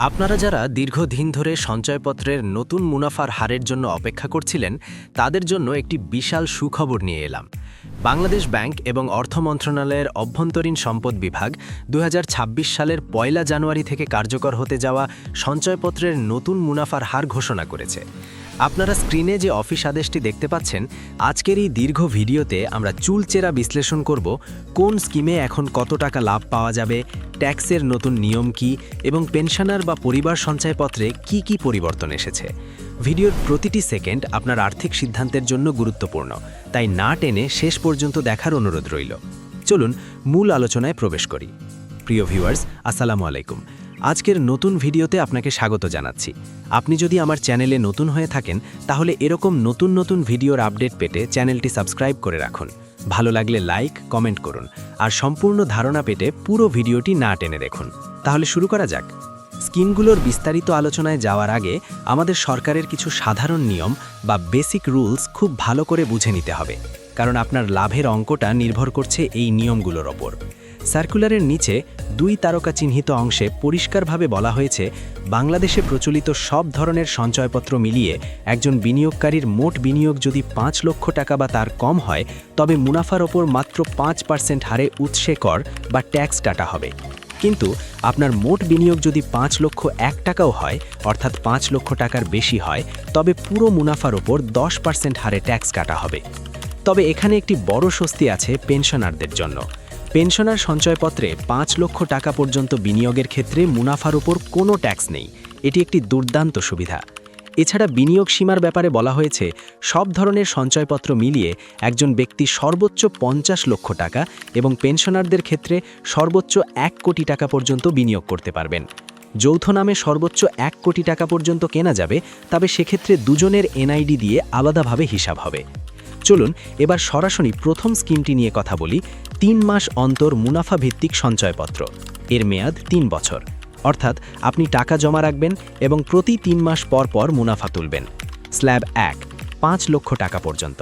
আপনারা যারা দীর্ঘদিন ধরে সঞ্চয়পত্রের নতুন মুনাফার হারের জন্য অপেক্ষা করছিলেন তাদের জন্য একটি বিশাল সুখবর নিয়ে এলাম। বাংলাদেশ ব্যাংক এবং অর্থ মন্ত্রণালয়ের অভ্যন্তরীণ সম্পদ বিভাগ ২০২৬ সালের ১ জানুয়ারি থেকে কার্যকর হতে যাওয়া সঞ্চয়পত্রের নতুন মুনাফার হার ঘোষণা করেছে। আপনারা স্ক্রিনে যে অফিস আদেশটি দেখতে পাচ্ছেন, আজকের এই দীর্ঘ ভিডিওতে আমরা চুলচেরা বিশ্লেষণ করব কোন স্কিমে এখন কত টাকা লাভ পাওয়া যাবে, ট্যাক্সের নতুন নিয়ম কি এবং পেনশনার বা পরিবার সঞ্চয়পত্রে কি কি পরিবর্তন এসেছে। ভিডিওর প্রতিটি সেকেন্ড আপনার আর্থিক সিদ্ধান্তের জন্য গুরুত্বপূর্ণ, তাই না টেনে শেষ পর্যন্ত দেখার অনুরোধ রইল। চলুন মূল আলোচনায় প্রবেশ করি। প্রিয় ভিউয়ার্স, আসসালামু আলাইকুম। আজকের নতুন ভিডিওতে আপনাকে স্বাগত জানাচ্ছি। আপনি যদি আমার চ্যানেলে নতুন হয়ে থাকেন তাহলে এরকম নতুন ভিডিওর আপডেট পেতে চ্যানেলটি সাবস্ক্রাইব করে রাখুন। ভালো লাগলে লাইক, কমেন্ট করুন আর সম্পূর্ণ ধারণা পেতে পুরো ভিডিওটি না টেনে দেখুন। তাহলে শুরু করা যাক। স্কিমগুলোর বিস্তারিত আলোচনায় যাওয়ার আগে আমাদের সরকারের কিছু সাধারণ নিয়ম বা বেসিক রুলস খুব ভালো করে বুঝে নিতে হবে, কারণ আপনার লাভের অঙ্কটা নির্ভর করছে এই নিয়মগুলোর ওপর। সার্কুলারের নিচে 2 তারকা চিহ্নিত অংশে পরিষ্কারভাবে বলা হয়েছে, বাংলাদেশে প্রচলিত সব ধরনের সঞ্চয়পত্র মিলিয়ে একজন বিনিয়োগকারীর মোট বিনিয়োগ যদি 5 লক্ষ টাকা বা তার কম হয় তবে মুনাফার ওপর মাত্র 5% হারে উৎসে কর বা ট্যাক্স কাটা হবে। কিন্তু আপনার মোট বিনিয়োগ যদি 5 লক্ষ 1 টাকাও হয়, অর্থাৎ 5 লক্ষ টাকার বেশি হয়, তবে পুরো মুনাফার ওপর 10% হারে ট্যাক্স কাটা হবে। তবে এখানে একটি বড় স্বস্তি আছে পেনশনারদের জন্য। পেনশনার সঞ্চয়পত্রে 5 লক্ষ টাকা পর্যন্ত বিনিয়োগের ক্ষেত্রে মুনাফার উপর কোনো ট্যাক্স নেই। এটি একটি দুর্দান্ত সুবিধা। এছাড়া বিনিয়োগ সীমার ব্যাপারে বলা হয়েছে, সব ধরনের সঞ্চয়পত্র মিলিয়ে একজন ব্যক্তি সর্বোচ্চ 50 লক্ষ টাকা এবং পেনশনারদের ক্ষেত্রে সর্বোচ্চ 1 কোটি টাকা পর্যন্ত বিনিয়োগ করতে পারবেন। যৌথ নামে সর্বোচ্চ 1 কোটি টাকা পর্যন্ত কেনা যাবে, তবে সেক্ষেত্রে দুজনের এনআইডি দিয়ে আলাদাভাবে হিসাব হবে। চলুন এবার সরাসরি প্রথম স্কিমটি নিয়ে কথা বলি। 3 মাস অন্তর মুনাফা ভিত্তিক সঞ্চয়পত্র। এর মেয়াদ 3 বছর, অর্থাৎ আপনি টাকা জমা রাখবেন এবং প্রতি 3 মাস পর পর মুনাফা তুলবেন। স্ল্যাব 1, 5 লক্ষ টাকা পর্যন্ত।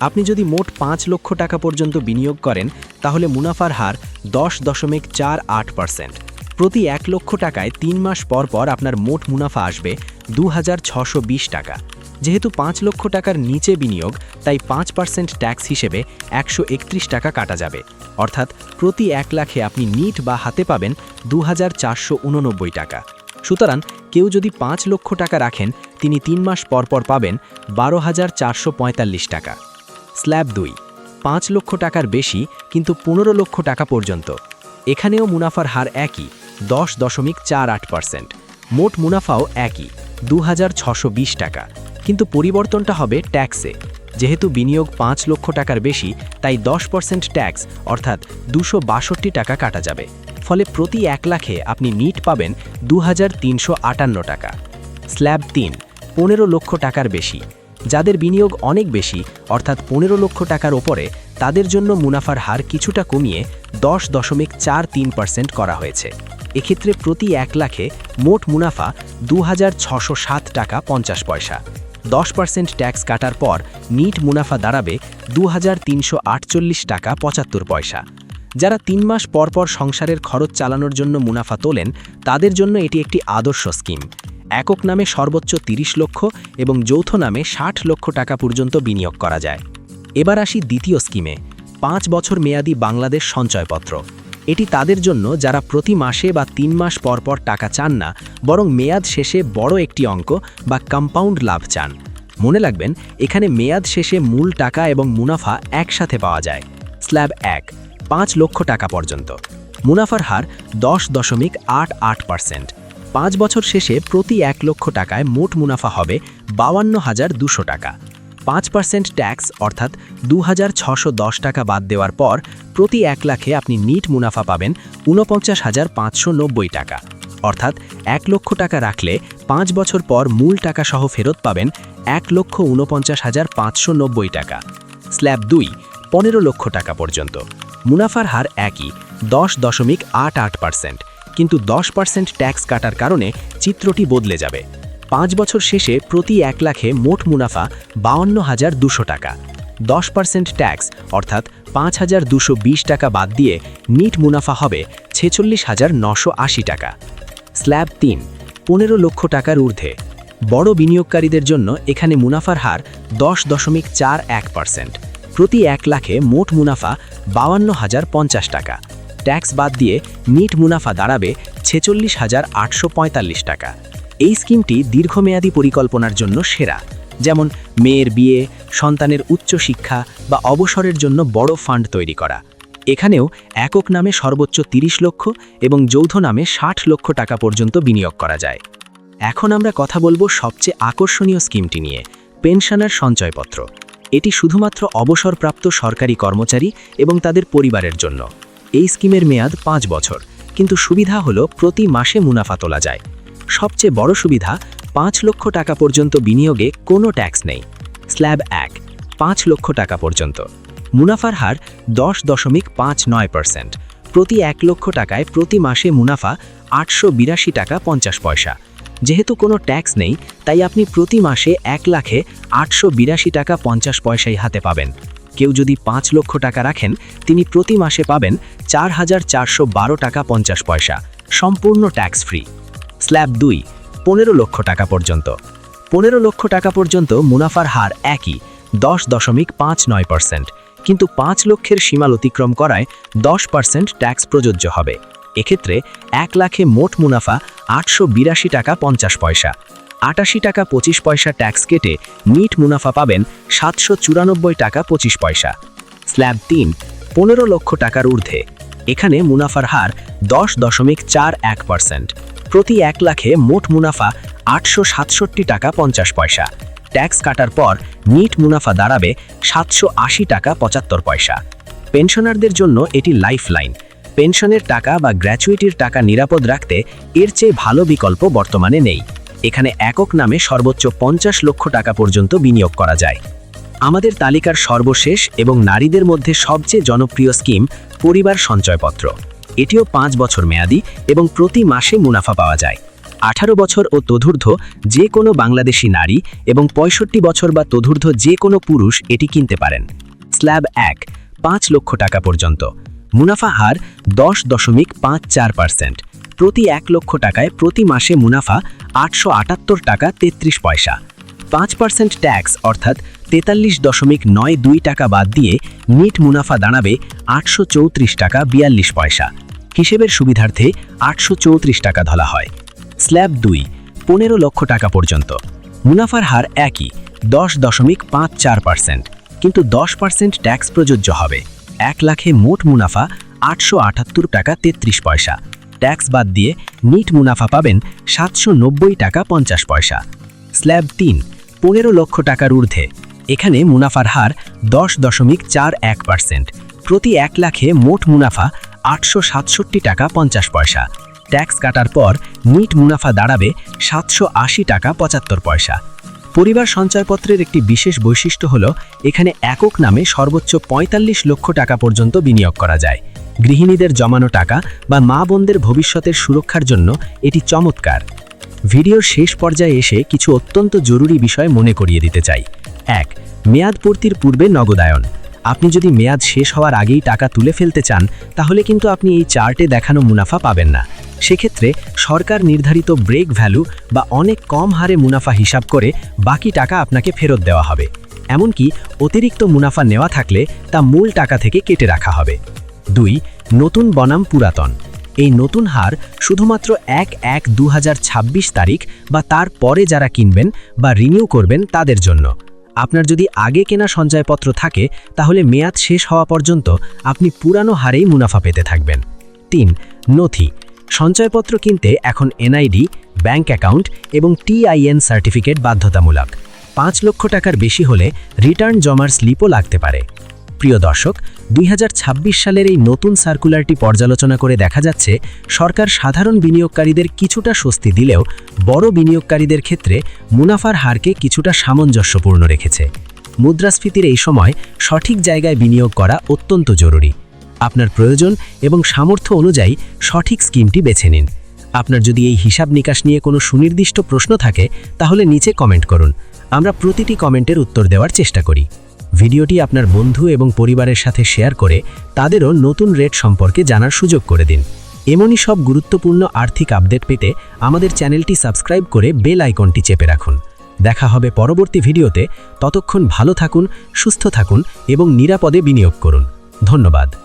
আপনি যদি মোট 5 লক্ষ টাকা পর্যন্ত বিনিয়োগ করেন তাহলে মুনাফার হার 10.48%। প্রতি 1 লক্ষ টাকায় 3 মাস পর পর আপনার মোট মুনাফা আসবে 2620 টাকা। যেহেতু 5 লক্ষ টাকার নিচে বিনিয়োগ, তাই 5% ট্যাক্স হিসেবে 131 টাকা কাটা যাবে, অর্থাৎ প্রতি 1 লাখে আপনি নিট বা হাতে পাবেন 2489 টাকা। সুতরাং কেউ যদি 5 লক্ষ টাকা রাখেন তিনি 3 মাস পর পর পাবেন 12445 টাকা। স্ল্যাব 2, 5 লক্ষ টাকার বেশি কিন্তু 15 লক্ষ টাকা পর্যন্ত। এখানেও মুনাফার হার একই, 10.48%। মোট মুনাফাও একই, 2620 টাকা। কিন্তু পরিবর্তনটা হবে ট্যাক্সে। যেহেতু বিনিয়োগ 5 লক্ষ টাকার বেশি, তাই 10% ট্যাক্স অর্থাৎ 262 টাকা কাটা যাবে। ফলে প্রতি 1 লাখে আপনি নিট পাবেন 2358 টাকা। স্ল্যাব 3, 15 লক্ষ টাকার বেশি। যাদের বিনিয়োগ অনেক বেশি, অর্থাৎ 15 লক্ষ টাকার ওপরে, তাদের জন্য মুনাফার হার কিছুটা কমিয়ে 10.43% করা হয়েছে। এক্ষেত্রে প্রতি 1 লাখে মোট মুনাফা 2607 টাকা 50 পয়সা। 10% ট্যাক্স কাটার পর নিট মুনাফা দাঁড়াবে 2348 টাকা 75 পয়সা। যারা 3 মাস পর পর সংসারের খরচ চালানোর জন্য মুনাফা তোলেন, তাদের জন্য এটি একটি আদর্শ স্কিম। একক নামে সর্বোচ্চ 30 লক্ষ এবং যৌথ নামে 60 লক্ষ টাকা পর্যন্ত বিনিয়োগ করা যায়। এবার আসি দ্বিতীয় স্কিমে, 5 বছর মেয়াদী বাংলাদেশ সঞ্চয়পত্র। এটি তাদের জন্য যারা প্রতি মাসে বা 3 মাস পর পর টাকা চান না, বরং মেয়াদ শেষে বড় একটি অঙ্ক বা কম্পাউন্ড লাভ চান। মনে রাখবেন, এখানে মেয়াদ শেষে মূল টাকা এবং মুনাফা একসাথে পাওয়া যায়। স্ল্যাব 1, 5 লক্ষ টাকা পর্যন্ত। মুনাফার হার 10.88%। 5 বছর শেষে প্রতি 1 লক্ষ টাকায় মোট মুনাফা হবে 52,200 টাকা। 5% ট্যাক্স অর্থাৎ 2610 টাকা বাদ দেওয়ার পর প্রতি 1 লাখে আপনি নিট মুনাফা পাবেন 49,590 টাকা। অর্থাৎ 1 লক্ষ টাকা রাখলে 5 বছর পর মূল টাকা সহ ফেরত পাবেন 1,49,590 টাকা। স্ল্যাব 2, 15 লক্ষ টাকা পর্যন্ত। মুনাফার হার একই, 10.88%, কিন্তু 10% ট্যাক্স কাটার কারণে চিত্রটি বদলে যাবে। 5 বছর শেষে প্রতি 1 লাখে মোট মুনাফা 52,200 টাকা। 10% ট্যাক্স অর্থাৎ 5,220 টাকা বাদ দিয়ে নিট মুনাফা হবে 46,980 টাকা। স্ল্যাব 3, 15 লক্ষ টাকার ঊর্ধ্বে। বড় বিনিয়োগকারীদের জন্য এখানে মুনাফার হার 10.41%। প্রতি 1 লাখে মোট মুনাফা 52,050 টাকা। ট্যাক্স বাদ দিয়ে নিট মুনাফা দাঁড়াবে 46,845 টাকা। এই স্কিমটি দীর্ঘমেয়াদী পরিকল্পনার জন্য সেরা, যেমন মেয়ের বিয়ে, সন্তানের উচ্চশিক্ষা বা অবসরের জন্য বড় ফান্ড তৈরি করা। এখানেও একক নামে সর্বোচ্চ 30 লক্ষ এবং যৌথ নামে 60 লক্ষ টাকা পর্যন্ত বিনিয়োগ করা যায়। এখন আমরা কথা বলবো সবচেয়ে আকর্ষণীয় স্কিমটি নিয়ে, পেনশনার সঞ্চয়পত্র। এটি শুধুমাত্র অবসরপ্রাপ্ত সরকারি কর্মচারী এবং তাদের পরিবারের জন্য। এই স্কিমের মেয়াদ 5 বছর, কিন্তু সুবিধা হলো প্রতি মাসে মুনাফা তোলা যায়। সবচেয়ে বড় সুবিধা, 5 লক্ষ টাকা পর্যন্ত বিনিয়োগে কোনো ট্যাক্স নেই। স্ল্যাব 1, 5 লক্ষ টাকা পর্যন্ত। মুনাফার হার 10.59%। প্রতি 1 লক্ষ টাকায় প্রতি মাসে মুনাফা 882 টাকা 50 পয়সা। যেহেতু কোনো ট্যাক্স নেই, তাই আপনি প্রতি মাসে 1 লাখে 882 টাকা 50 পয়সাই হাতে পাবেন। কেউ যদি 5 লক্ষ টাকা রাখেন, তিনি প্রতি মাসে পাবেন 4,412 টাকা 50 পয়সা, সম্পূর্ণ ট্যাক্স ফ্রি। স্ল্যাব 2, 15 লক্ষ টাকা পর্যন্ত। 15 লক্ষ টাকা পর্যন্ত মুনাফার হার একই, 10.59%, কিন্তু 5 লক্ষের সীমা অতিক্রম করায় 10% ট্যাক্স প্রযোজ্য হবে। এক্ষেত্রে 1 লাখে মোট মুনাফা 882 টাকা 50 পয়সা। 88 টাকা 25 পয়সা ট্যাক্স কেটে নিট মুনাফা পাবেন 794 টাকা 25 পয়সা। স্ল্যাব 3, 15 লক্ষ টাকার ঊর্ধ্বে। এখানে মুনাফার হার 10.41%। প্রতি 1 লাখে মোট মুনাফা 867 টাকা 50 পয়সা। ট্যাক্স কাটার পর নিট মুনাফা দাঁড়াবে 780 টাকা 75 পয়সা। পেনশনারদের জন্য এটি লাইফলাইন। পেনশনের টাকা বা গ্র্যাচুইটির টাকা নিরাপদ রাখতে এর চেয়ে ভালো বিকল্প বর্তমানে নেই। এখানে একক নামে সর্বোচ্চ 50 লক্ষ টাকা পর্যন্ত বিনিয়োগ করা যায়। আমাদের তালিকার সর্বশেষ এবং নারীদের মধ্যে সবচেয়ে জনপ্রিয় স্কিম, পরিবার সঞ্চয়পত্র। এটিও 5 বছর মেয়াদি এবং প্রতি মাসে মুনাফা পাওয়া যায়। 18 বছর ও তদূর্ধ্ব যে কোনো বাংলাদেশি নারী এবং 65 বছর বা তদূর্ধ্ব যে কোনো পুরুষ এটি কিনতে পারেন। স্ল্যাব 1, 5 লক্ষ টাকা পর্যন্ত। মুনাফা হার 10.54%। প্রতি 1 লক্ষ টাকায় প্রতি মাসে মুনাফা 878 টাকা 33 পয়সা। 5% ট্যাক্স অর্থাৎ 43.92 টাকা বাদ দিয়ে নিট মুনাফা দাঁড়াবে 834 টাকা 42 পয়সা। হিসেবের সুবিধার্থে 834 টাকা ধরা হয়। স্ল্যাব 2, 15 লক্ষ টাকা পর্যন্ত। মুনাফার হার একই, 10.54%, কিন্তু 10% ট্যাক্স প্রযোজ্য হবে। 1 লাখে মোট মুনাফা 878 টাকা 33 পয়সা। ট্যাক্স বাদ দিয়ে নিট মুনাফা পাবেন 790 টাকা 50 পয়সা। স্ল্যাব 3, 15 লক্ষ টাকার ঊর্ধ্বে। এখানে মুনাফার হার 10.41%। প্রতি 1 লাখে মোট মুনাফা 867 টাকা 50 পয়সা। ট্যাক্স কাটার পর নিট মুনাফা দাঁড়াবে 780 টাকা 75 পয়সা। পরিবার সঞ্চয়পত্রের একটি বিশেষ বৈশিষ্ট্য হল এখানে একক নামে সর্বোচ্চ 45 লক্ষ টাকা পর্যন্ত বিনিয়োগ করা যায়। গৃহিণীদের জমানো টাকা বা মা বোনদের ভবিষ্যতের সুরক্ষার জন্য এটি চমৎকার। ভিডিওর শেষ পর্যায়ে এসে কিছু অত্যন্ত জরুরি বিষয় মনে করিয়ে দিতে চাই। 1, মেয়াদ পূর্তির পূর্বে নগদায়ন। আপনি যদি মেয়াদ শেষ হওয়ার আগেই টাকা তুলে ফেলতে চান, তাহলে কিন্তু আপনি এই চার্টে দেখানো মুনাফা পাবেন না। সেক্ষেত্রে সরকার নির্ধারিত ব্রেক ভ্যালু বা অনেক কম হারে মুনাফা হিসাব করে বাকি টাকা আপনাকে ফেরত দেওয়া হবে। এমনকি অতিরিক্ত মুনাফা নেওয়া থাকলে তা মূল টাকা থেকে কেটে রাখা হবে। 2, নতুন বনাম পুরাতন। এই নতুন হার শুধুমাত্র 1/1/2026 তারিখ বা তার পরে যারা কিনবেন বা রিনিউ করবেন তাদের জন্য। আপনার যদি আগে কেনা সঞ্চয়পত্র থাকে, তাহলে মেয়াদ শেষ হওয়া পর্যন্ত আপনি পুরানো হারেই মুনাফা পেতে থাকবেন। 3, নথি। সঞ্চয়পত্র কিনতে এখন এনআইডি, ব্যাংক অ্যাকাউন্ট এবং টিআইএন সার্টিফিকেট বাধ্যতামূলক। 5 লক্ষ টাকার বেশি হলে রিটার্ন জমার স্লিপও লাগতে পারে। প্রিয় দর্শক, 2026 সালের এই নতুন সার্কুলারটি পর্যালোচনা করে দেখা যাচ্ছে সরকার সাধারণ বিনিয়োগকারীদের কিছুটা স্বস্তি দিলেও বড় বিনিয়োগকারীদের ক্ষেত্রে মুনাফার হারকে কিছুটা সামঞ্জস্যপূর্ণ রেখেছে। মুদ্রাস্ফীতির এই সময় সঠিক জায়গায় বিনিয়োগ করা অত্যন্ত জরুরি। আপনার প্রয়োজন এবং সামর্থ্য অনুযায়ী সঠিক স্কিমটি বেছে নিন। আপনার যদি এই হিসাব নিকাশ নিয়ে কোনো সুনির্দিষ্ট প্রশ্ন থাকে, তাহলে নিচে কমেন্ট করুন। আমরা প্রতিটি কমেন্টের উত্তর দেওয়ার চেষ্টা করি। ভিডিওটি আপনার বন্ধু এবং পরিবারের সাথে শেয়ার করে তাদেরও নতুন রেট সম্পর্কে জানার সুযোগ করে দিন। এমনই সব গুরুত্বপূর্ণ আর্থিক আপডেট পেতে আমাদের চ্যানেলটি সাবস্ক্রাইব করে বেল আইকনটি চেপে রাখুন। দেখা হবে পরবর্তী ভিডিওতে। ততক্ষণ ভালো থাকুন, সুস্থ থাকুন এবং নিরাপদে বিনিয়োগ করুন। ধন্যবাদ।